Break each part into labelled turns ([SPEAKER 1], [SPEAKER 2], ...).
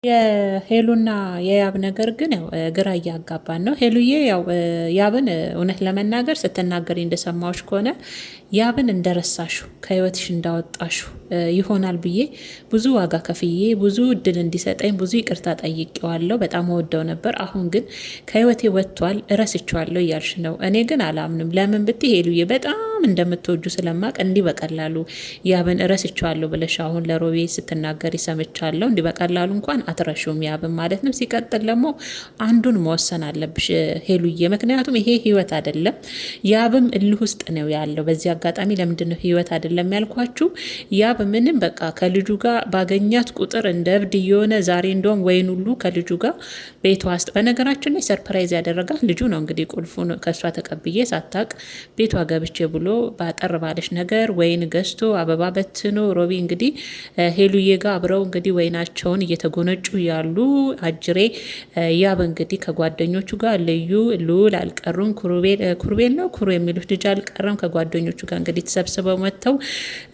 [SPEAKER 1] የሄሉና የያብ ነገር ግን ያው ግራ እያጋባን ነው። ሄሉዬ ያው ያብን እውነት ለመናገር ስትናገሪ እንደሰማዎች ከሆነ ያብን እንደረሳሹ ከህይወትሽ እንዳወጣሹ ይሆናል ብዬ ብዙ ዋጋ ከፍዬ ብዙ እድል እንዲሰጠኝ ብዙ ይቅርታ ጠይቄዋለሁ። በጣም ወደው ነበር። አሁን ግን ከህይወቴ ወጥቷል፣ እረስቸዋለሁ እያልሽ ነው። እኔ ግን አላምንም። ለምን ብትይ ሄሉዬ በጣም እንደምትወጁ ስለማቅ እንዲህ በቀላሉ ያብን እረስቸዋለሁ ብለሽ አሁን ለሮቤ ስትናገሪ ሰምቻለሁ። እንዲህ በቀላሉ እንኳን አትረሹም ያብን ማለት ነው። ሲቀጥል ደግሞ አንዱን መወሰን አለብሽ ሄሉዬ፣ ምክንያቱም ይሄ ህይወት አይደለም። ያብም እልህ ውስጥ ነው ያለው። በዚህ አጋጣሚ ለምንድን ነው ህይወት አይደለም ያልኳችሁ? ያብ ምንም በቃ ከልጁ ጋር ባገኛት ቁጥር እንደ እብድ እየሆነ ዛሬ እንደውም ወይን ሁሉ ከልጁ ጋር ቤቷ ውስጥ በነገራችን ላይ ሰርፕራይዝ ያደረጋት ልጁ ነው። እንግዲህ ቁልፉን ከእሷ ተቀብዬ ሳታቅ ቤቷ ገብቼ ብሎ ባጠር ባለሽ ነገር ወይን ገዝቶ አበባ በትኖ ሮቢ እንግዲህ ሄሉዬ ጋር አብረው እንግዲህ ወይናቸውን እየተጎነጩ ያሉ አጅሬ ያብ እንግዲህ ከጓደኞቹ ጋር ልዩ ልዑል አልቀሩም። ኩርቤል ነው ኩሩ የሚሉት ልጅ አልቀረም። ከጓደኞቹ ጋር እንግዲህ ተሰብስበው መጥተው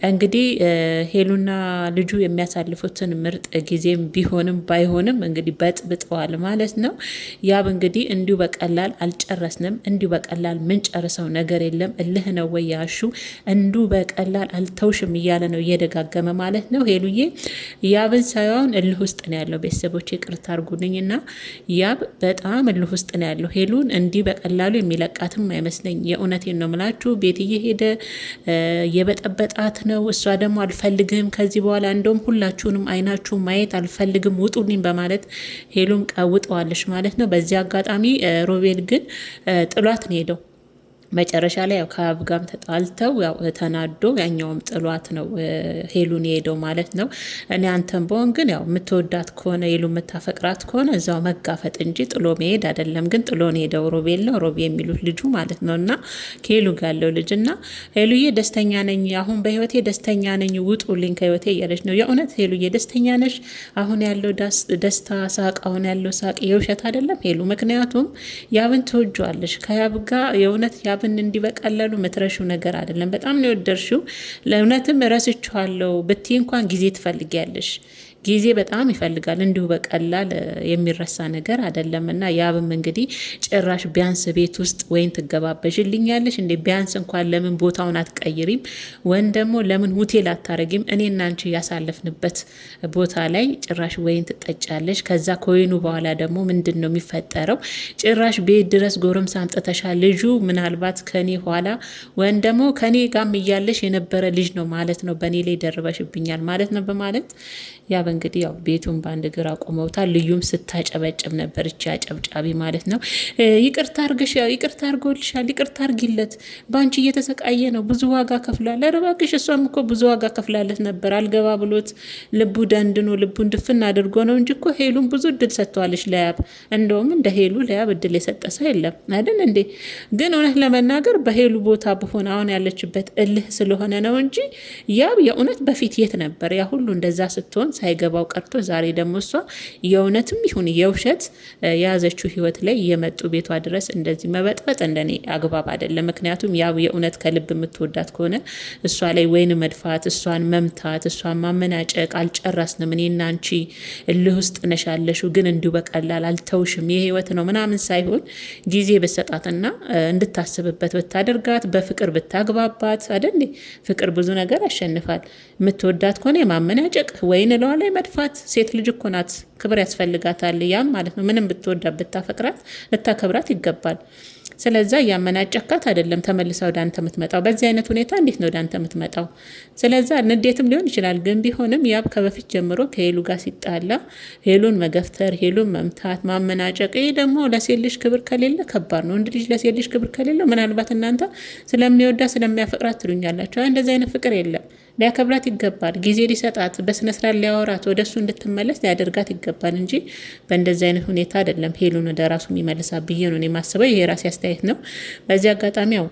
[SPEAKER 1] እንግዲህ ሄሉና ልጁ የሚያሳልፉትን ምርጥ ጊዜም ቢሆንም ባይሆንም እንግዲህ በጥብጠዋል ማለት ነው። ያብ እንግዲህ እንዲሁ በቀላል አልጨረስንም፣ እንዲሁ በቀላል ምን ጨርሰው ነገር የለም እልህ ነው ወይ ያሹ እንዲሁ በቀላል አልተውሽም እያለ ነው እየደጋገመ ማለት ነው። ሄሉዬ ያብን ሳይሆን እልህ ውስጥ ነው ያለው። ቤተሰቦች ይቅርታ አድርጉልኝና ያብ በጣም እልህ ውስጥ ነው ያለው። ሄሉን እንዲህ በቀላሉ የሚለቃትም አይመስለኝ። የእውነቴን ነው ምላችሁ። ቤት እየሄደ የበጠበጣት ነው። እሷ ደግሞ አልፈልግም ከዚህ በኋላ እንደውም ሁላችሁንም አይናችሁ ማየት አልፈልግም ውጡልኝ በማለት ሄሉም ቀውጠዋለች ማለት ነው። በዚህ አጋጣሚ ሮቤል ግን ጥሏት ነው ሄደው መጨረሻ ላይ ያው ከያብ ጋርም ተጣልተው ያው ተናዶ ያኛውም ጥሏት ነው ሄሉን የሄደው ማለት ነው። እኔ አንተም በሆን ግን ያው የምትወዳት ከሆነ ሄሉ የምታፈቅራት ከሆነ እዛው መጋፈጥ እንጂ ጥሎ መሄድ አይደለም። ግን ጥሎ ነው ሄደው ሮቤል ነው ሮቤ የሚሉት ልጁ ማለት ነው። እና ከሄሉ ጋር ያለው ልጅ እና ሄሉዬ ደስተኛ ነኝ፣ አሁን በህይወቴ ደስተኛ ነኝ፣ ውጡልኝ ከህይወቴ እያለች ነው። የእውነት ሄሉዬ ደስተኛ ነሽ? አሁን ያለው ደስታ ሳቅ፣ አሁን ያለው ሳቅ የውሸት አይደለም ሄሉ። ምክንያቱም ያብን ትወጇዋለሽ። ከያብ ጋር የእውነት ብን እንዲበቀለሉ መትረሹ ነገር አይደለም። በጣም ነው የወደድሽው። ለእውነትም ረስችኋለሁ ብትይ እንኳን ጊዜ ትፈልጊያለሽ። ጊዜ በጣም ይፈልጋል። እንዲሁ በቀላል የሚረሳ ነገር አይደለም። እና ያብም እንግዲህ ጭራሽ ቢያንስ ቤት ውስጥ ወይን ትገባበዥልኛለሽ እንዴ? ቢያንስ እንኳን ለምን ቦታውን አትቀይሪም? ወይም ደግሞ ለምን ሆቴል አታረጊም? እኔና አንቺ ያሳለፍንበት ቦታ ላይ ጭራሽ ወይን ትጠጫለሽ። ከዛ ከወይኑ በኋላ ደግሞ ምንድን ነው የሚፈጠረው? ጭራሽ ቤት ድረስ ጎረምሳ አምጥተሻል። ልጁ ምናልባት ከኔ ኋላ ወይም ደግሞ ከኔ ጋም እያለሽ የነበረ ልጅ ነው ማለት ነው። በእኔ ላይ ደርበሽብኛል ማለት ነው በማለት ያብ እንግዲህ ያው ቤቱን በአንድ እግር አቁመውታል። ልዩም ስታጨበጭብ ነበር፣ እቺ አጨብጫቢ ማለት ነው። ይቅርታ አርጎልሻል፣ ይቅርታ አርጊለት፣ በአንቺ እየተሰቃየ ነው፣ ብዙ ዋጋ ከፍሏል። ኧረ እባክሽ፣ እሷም እኮ ብዙ ዋጋ ከፍላለት ነበር። አልገባ ብሎት ልቡ ደንድኖ ልቡን ድፍን አድርጎ ነው እንጂ እኮ ሄሉን ብዙ እድል ሰጥተዋለች ለያብ። እንደውም እንደ ሄሉ ለያብ እድል የሰጠ ሰው የለም አይደል እንዴ? ግን እውነት ለመናገር በሄሉ ቦታ በሆነ አሁን ያለችበት እልህ ስለሆነ ነው እንጂ ያብ የእውነት በፊት የት ነበር? ያ ሁሉ እንደዛ ስትሆን ሳይገባው ቀርቶ ዛሬ ደግሞ እሷ የእውነትም ይሁን የውሸት የያዘችው ህይወት ላይ የመጡ ቤቷ ድረስ እንደዚህ መበጥበጥ እንደኔ አግባብ አይደለም። ምክንያቱም ያው የእውነት ከልብ የምትወዳት ከሆነ እሷ ላይ ወይን መድፋት፣ እሷን መምታት፣ እሷን ማመናጨቅ አልጨረስንም እኔና አንቺ እልህ ውስጥ ነሻለሹ ግን እንዲሁ በቀላል አልተውሽም የህይወት ነው ምናምን ሳይሆን ጊዜ ብሰጣትና እንድታስብበት ብታደርጋት በፍቅር ብታግባባት አይደል? ፍቅር ብዙ ነገር ያሸንፋል። የምትወዳት ከሆነ የማመናጨቅ ወይን ለዋ ላይ መድፋት ሴት ልጅ እኮ ናት፣ ክብር ያስፈልጋታል። ያም ማለት ነው ምንም ብትወዳ ብታፈቅራት ልታከብራት ይገባል። ስለዛ ያመናጨካት አይደለም ተመልሳ ወደ አንተ የምትመጣው። በዚህ አይነት ሁኔታ እንዴት ነው ወደ አንተ የምትመጣው? ስለዛ ንዴትም ሊሆን ይችላል። ግን ቢሆንም ያብ ከበፊት ጀምሮ ከሄሉ ጋር ሲጣላ ሄሉን መገፍተር፣ ሄሉን መምታት፣ ማመናጨቅ፣ ይህ ደግሞ ለሴት ልጅ ክብር ከሌለ ከባድ ነው። ወንድ ልጅ ለሴት ልጅ ክብር ከሌለው ምናልባት እናንተ ስለሚወዳ ስለሚያፈቅራት ትሉኛላችሁ። እንደዚህ አይነት ፍቅር የለም። ሊያከብራት ይገባል። ጊዜ ሊሰጣት፣ በስነስርዓት ሊያወራት፣ ወደ እሱ እንድትመለስ ሊያደርጋት ይገባል እንጂ በእንደዚህ አይነት ሁኔታ አይደለም ሄሉን ወደ ራሱ የሚመልሳ ብዬ ነው የማስበው። ይሄ ራሴ አስተያየት ነው። በዚህ አጋጣሚ ያው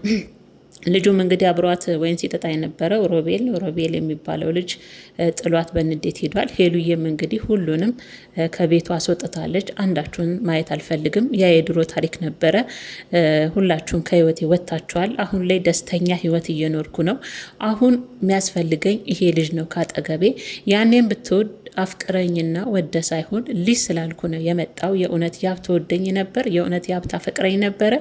[SPEAKER 1] ልጁም እንግዲህ አብሯት ወይን ሲጠጣ የነበረው ሮቤል የሚባለው ልጅ ጥሏት በንዴት ሄዷል። ሄሉዬም እንግዲህ ሁሉንም ከቤቷ አስወጥታለች። አንዳችሁን ማየት አልፈልግም፣ ያ የድሮ ታሪክ ነበረ፣ ሁላችሁም ከህይወቴ ወጥታችኋል። አሁን ላይ ደስተኛ ህይወት እየኖርኩ ነው። አሁን የሚያስፈልገኝ ይሄ ልጅ ነው ካጠገቤ። ያኔም ብትወድ አፍቅረኝና ወደ ሳይሆን ልጅ ስላልኩ ነው የመጣው። የእውነት ያብ ትወደኝ ነበር፣ የእውነት ያብ ታፈቅረኝ ነበረ።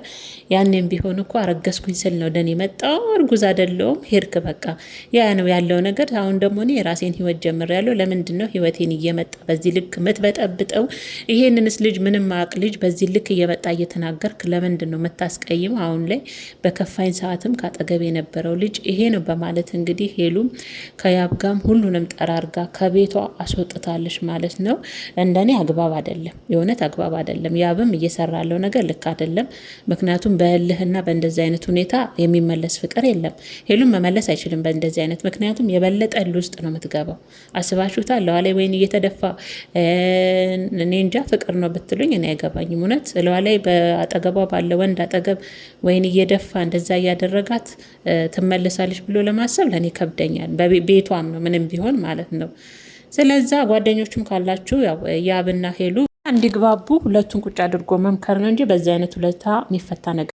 [SPEAKER 1] ያኔም ቢሆን እኮ አረገዝኩኝ ስል ነው ደን የመጣው። እርጉዝ አይደለሁም ሄድክ፣ በቃ ያ ነው ያለው ነገር። አሁን ደግሞ እኔ የራሴን ህይወት ጀምሬያለሁ። ለምንድን ነው ህይወቴን እየመጣ በዚህ ልክ የምትበጠብጠው? ይሄንንስ ልጅ ምንም አቅ ልጅ በዚህ ልክ እየመጣ እየተናገርክ ለምንድን ነው የምታስቀይም? አሁን ላይ በከፋኝ ሰዓትም ካጠገብ የነበረው ልጅ ይሄ ነው በማለት እንግዲህ ሄሉም ከያብ ጋም ሁሉንም ጠራርጋ ከቤቷ አስወጥታለች ማለት ነው። እንደኔ አግባብ አይደለም፣ የእውነት አግባብ አይደለም። ያብም እየሰራ ያለው ነገር ልክ አይደለም። ምክንያቱም በእልህና በእንደዚህ አይነት ሁኔታ የሚመለስ ፍቅር የለም። ሄሉም መመለስ አይችልም በእንደዚህ አይነት፣ ምክንያቱም የበለጠ እልህ ውስጥ ነው የምትገባው። አስባችሁታል? ለዋ ላይ ወይን እየተደፋ እኔ እንጃ ፍቅር ነው ብትሉኝ እኔ አይገባኝም። እውነት ለዋ ላይ በአጠገቧ ባለ ወንድ አጠገብ ወይን እየደፋ እንደዛ እያደረጋት ትመለሳለች ብሎ ለማሰብ ለእኔ ከብደኛል። ቤቷም ነው ምንም ቢሆን ማለት ነው። ስለዛ ጓደኞቹም ካላችሁ ያው ያብና ሄሉ እንዲግባቡ ሁለቱን ቁጭ አድርጎ መምከር ነው እንጂ በዚህ አይነት ሁለታ የሚፈታ ነገር